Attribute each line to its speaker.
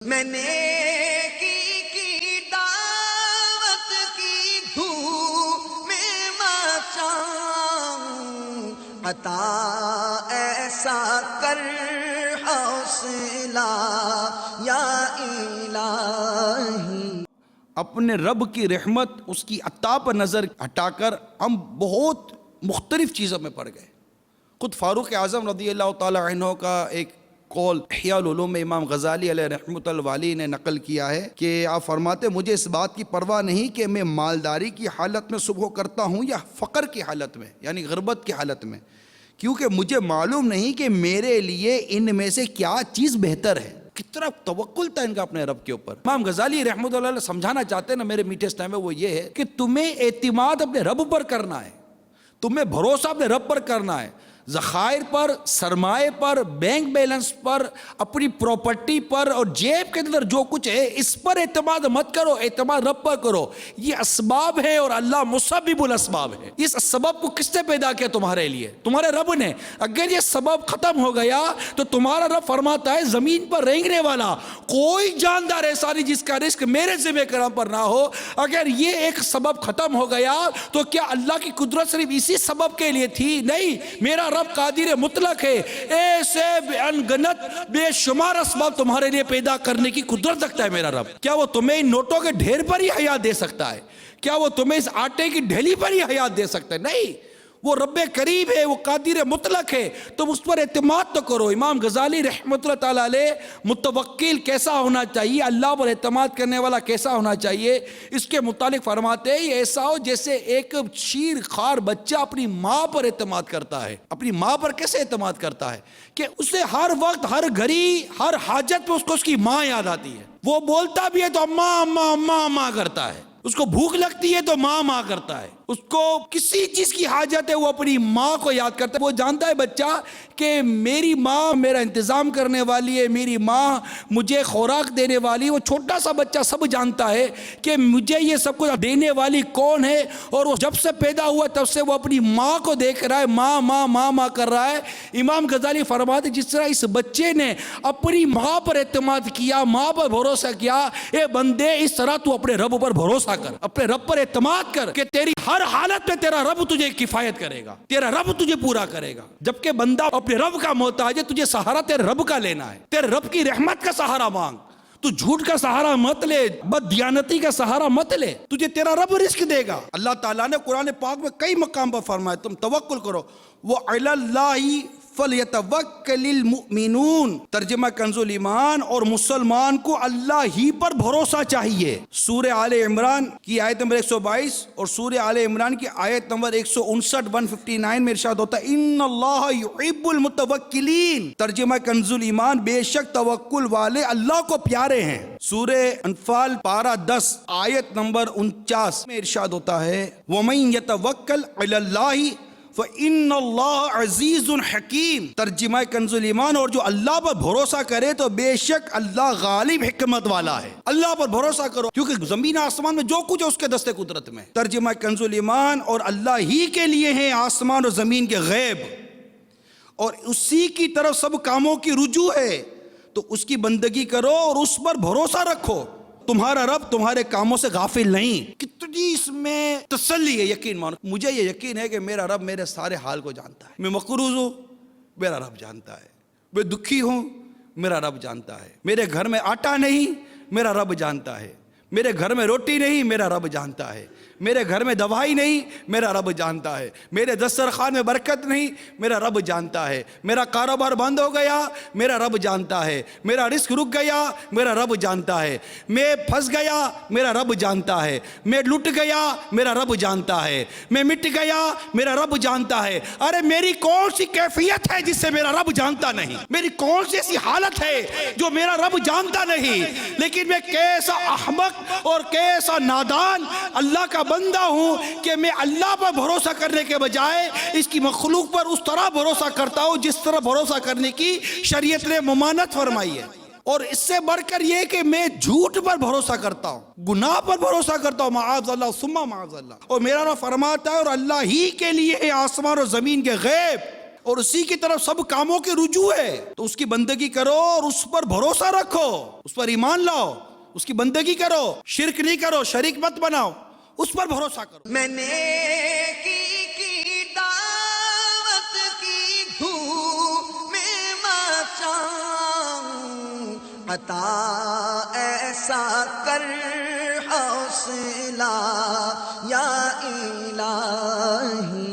Speaker 1: میں نے کی دعوت کی دھوم میں مچاؤں، عطا ایسا کر حوصلہ یا الہی۔
Speaker 2: اپنے رب کی رحمت، اس کی عطا پر نظر ہٹا کر ہم بہت مختلف چیزوں میں پڑ گئے۔ خود فاروق اعظم رضی اللہ تعالی عنہ کا ایک قول احیاء العلوم میں امام غزالی علیہ رحمۃ الوالی نے نقل کیا ہے کہ آپ فرماتے مجھے اس بات کی پرواہ نہیں کہ میں مالداری کی حالت میں صبح کرتا ہوں یا فقر کی حالت میں، یعنی غربت کی حالت میں، کیونکہ مجھے معلوم نہیں کہ میرے لیے ان میں سے کیا چیز بہتر ہے۔ کتنا توکل تھا ان کا اپنے رب کے اوپر۔ امام غزالی رحمۃ اللہ علیہ سمجھانا چاہتے ہیں نا میرے میٹھے ٹائم میں، وہ یہ ہے کہ تمہیں اعتماد اپنے رب پر کرنا ہے، تمہیں بھروسہ اپنے رب پر کرنا ہے، ذخائر پر، سرمائے پر، بینک بیلنس پر، اپنی پراپرٹی پر اور جیب کے اندر جو کچھ ہے اس پر اعتماد مت کرو، اعتماد رب پر کرو۔ یہ اسباب ہے اور اللہ مسبب الاسباب ہے۔ اس سبب کو کس نے پیدا کیا؟ تمہارے لیے، تمہارے رب نے۔ اگر یہ سبب ختم ہو گیا تو تمہارا رب فرماتا ہے زمین پر رینگنے والا کوئی جاندار ایسا نہیں جس کا رزق میرے ذمہ کرم پر نہ ہو۔ اگر یہ ایک سبب ختم ہو گیا تو کیا اللہ کی قدرت صرف اسی سبب کے لیے تھی؟ نہیں، میرا رب قادر مطلق ہے، ایسے انگنت بے شمار اسباب تمہارے لیے پیدا کرنے کی قدرت رکھتا ہے میرا رب۔ کیا وہ تمہیں ان نوٹوں کے ڈھیر پر ہی حیات دے سکتا ہے؟ کیا وہ تمہیں اس آٹے کی ڈھیلی پر ہی حیات دے سکتا ہے؟ نہیں، وہ رب قریب ہے، وہ قادر مطلق ہے، تم اس پر اعتماد تو کرو۔ امام غزالی رحمۃ اللہ تعالیٰ علیہ متوکل کیسا ہونا چاہیے، اللہ پر اعتماد کرنے والا کیسا ہونا چاہیے، اس کے متعلق فرماتے ہیں یہ ایسا ہو جیسے ایک شیر خوار بچہ اپنی ماں پر اعتماد کرتا ہے۔ اپنی ماں پر کیسے اعتماد کرتا ہے کہ اسے ہر وقت، ہر گھڑی، ہر حاجت میں اس کو اس کی ماں یاد آتی ہے۔ وہ بولتا بھی ہے تو اماں اماں اماں اماں کرتا ہے، اس کو بھوک لگتی ہے تو ماں ماں کرتا ہے، اس کو کسی چیز کی حاجت ہے وہ اپنی ماں کو یاد کرتا ہے۔ وہ جانتا ہے بچہ کہ میری ماں میرا انتظام کرنے والی ہے، میری ماں مجھے خوراک دینے والی ہے۔ وہ چھوٹا سا بچہ سب جانتا ہے کہ مجھے یہ سب کچھ دینے والی کون ہے، اور وہ جب سے پیدا ہوا تب سے وہ اپنی ماں کو دیکھ رہا ہے، ماں ماں ماں ماں کر رہا ہے۔ امام غزالی فرماتے جس طرح اس بچے نے اپنی ماں پر اعتماد کیا، ماں پر بھروسہ کیا، اے بندے اس طرح تو اپنے رب پر بھروسہ کر، اپنے رب پر اعتماد کر کہ تیری ہر حالت میں تیرا رب تجھے کفایت کرے گا، تیرا رب تجھے پورا کرے گا۔ جبکہ بندہ اپنے رب کا محتاج ہے، تجھے سہارا تیرے رب کا لینا ہے، تیرے رب کی رحمت کا سہارا مانگ۔ تو جھوٹ کا سہارا مت لے، بد دیانتی کا سہارا مت لے، تجھے تیرا رب رزق دے گا۔ اللہ تعالیٰ نے قرآن پاک میں کئی مقام پر فرمایا تم توکل کرو، وَعَلَى اللَّهِ فَلْيَتَوَكَّلِ الْمُؤْمِنُونَ۔ ترجمہ کنز الایمان، اور مسلمان کو اللہ ہی پر بھروسہ چاہیے۔ سورہ آل عمران کی آیت نمبر 122 اور سورہ آل عمران کی آیت نمبر 159 میں ارشاد ہوتا ہے ان اللہ یحب المتوکلین۔ ترجمہ کنز الایمان، بے شک توکل والے اللہ کو پیارے ہیں۔ سورہ انفال پارہ 10 آیت نمبر 49 میں ارشاد ہوتا ہے وَمَن يَتَوَكَّلْ عَلَى اللَّهِ فَإِنَّ اللَّهَ عَزِيزٌ حَكِيمٌ۔ ترجمہ کنز الایمان، اور جو اللہ پر بھروسہ کرے تو بے شک اللہ غالب حکمت والا ہے۔ اللہ پر بھروسہ کرو کیونکہ زمین آسمان میں جو کچھ ہے اس کے دست قدرت میں۔ ترجمہ کنز الایمان، اور اللہ ہی کے لیے ہیں آسمان اور زمین کے غیب، اور اسی کی طرف سب کاموں کی رجوع ہے، تو اس کی بندگی کرو اور اس پر بھروسہ رکھو۔ تمہارا رب تمہارے کاموں سے غافل نہیں۔ کتنی اس میں تسلی ہے، یقین مانو۔ مجھے یہ یقین ہے کہ میرا رب میرے سارے حال کو جانتا ہے۔ میں مقروض ہوں، میرا رب جانتا ہے۔ میں دکھی ہوں، میرا رب جانتا ہے۔ میرے گھر میں آٹا نہیں، میرا رب جانتا ہے۔ میرے گھر میں روٹی نہیں، میرا رب جانتا ہے۔ میرے گھر میں دوائی نہیں، میرا رب جانتا ہے۔ میرے دسترخوان میں برکت نہیں، میرا رب جانتا ہے۔ میرا کاروبار بند ہو گیا، میرا رب جانتا ہے۔ میرا رزق رک گیا، میرا رب جانتا ہے۔ میں پھنس گیا، میرا رب جانتا ہے۔ میں لٹ گیا، میرا رب جانتا ہے۔ میں مٹ گیا، میرا رب جانتا ہے۔ ارے میری کون سی کیفیت ہے جس سے میرا رب جانتا نہیں؟ میری کون سی ایسی حالت ہے جو میرا رب جانتا نہیں؟ لیکن میں کیسا احمق اور کیسا نادان اللہ کا بندہ ہوں کہ میں اللہ پر بھروسہ کرنے کے بجائے اس کی مخلوق پر اس طرح بھروسہ کرتا ہوں جس طرح بھروسہ کرنے کی شریعت نے ممانعت فرمائی ہے۔ اور اس سے بڑھ کر یہ کہ میں جھوٹ پر بھروسہ کرتا ہوں، گناہ پر بھروسہ کرتا ہوں، معاذ اللہ ثم معاذ اللہ۔ اور میرا رب فرماتا ہے اور اللہ ہی کے لیے ہے آسمان اور زمین کے غیب، اور اسی کی طرف سب کاموں کی رجوع ہے، تو اس کی بندگی کرو اور اس پر بھروسہ رکھو، اس پر ایمان لاؤ، اس کی بندگی کرو، شرک نہیں کرو، شریک مت بناؤ، اس پر بھروسہ کرو۔
Speaker 1: میں نے کی دعوت کی دھوم میں مچاؤں، عطا ایسا کر حوصلہ یا الہی۔